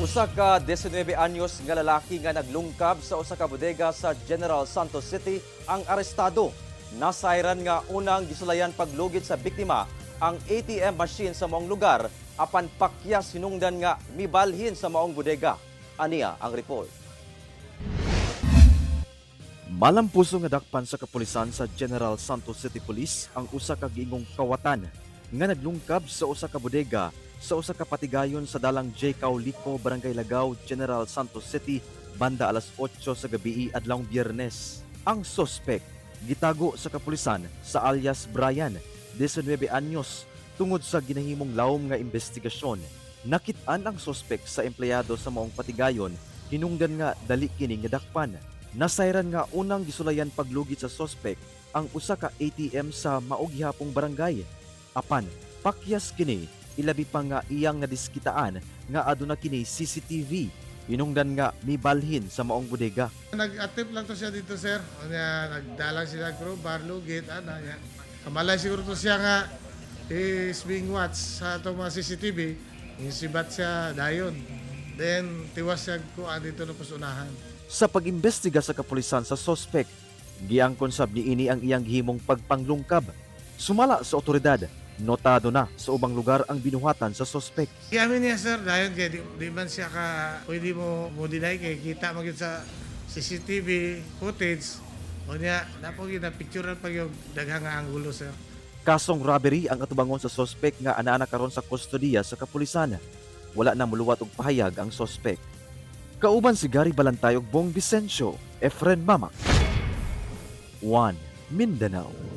Usa ka 19 anyos nga lalaki nga naglungkab sa usa ka bodega sa General Santos City ang arestado. Nasayran nga unang gisulayan paglugit sa biktima ang ATM machine sa maong lugar apan pakyas hinungdan nga mibalhin sa maong bodega. Aniya ang report. Malampuso nga dakpan sa kapulisan sa General Santos City Police ang usa ka giingong kawatan nga naglungkab sa usa ka bodega sa usa ka patigayon sa dalang J. Caulico, Barangay Lagaw, General Santos City, banda alas 8 sa gabi adlawng Biyernes. Ang sospek gitago sa kapulisan sa alias Brian, 19 anyos, tungod sa ginahimong lawom nga investigasyon. Nakit-an ang sospek sa empleyado sa maong patigayon, hinungdan nga dali kini nga dakpan. Nasayran nga unang gisulayan paglugit sa sospek ang usa ka ATM sa maoghihapong barangay. Apan, pakyas kini, ilabi pa nga iyang nadiskitaan nga aduna kini CCTV. Hinungdan nga mibalhin sa maong bodega. Nag-attempt lang to siya dito, sir. Nagdalang sila crew, bar, lugit, niya. Kamalay siguro to siya nga is being watched sa itong mga CCTV. Yung sibat siya dayon. Then, tiwas siya kuha dito na pusunahan. Sa pag-imbestiga sa kapulisan sa sospek, giangkon sab niini ang iyang gihimong pagpanglungkab. Sumala sa otoridad, notado na sa ubang lugar ang binuhatan sa sospek. Iamin niya, sir, dahil kaya di man siya ka pwede mo deny kay kita magin sa CCTV footage. O niya, napog na picturean pag yung daghang nga anggulo, sir. Kasong robbery ang atubangon sa sospek nga ana karon sa kustodiya sa kapulisan. Wala na muluwat og pahayag ang sospek. Kauban si Gary Balantay ug Bong Vicencio, Efren Mamak. 1 Mindanao.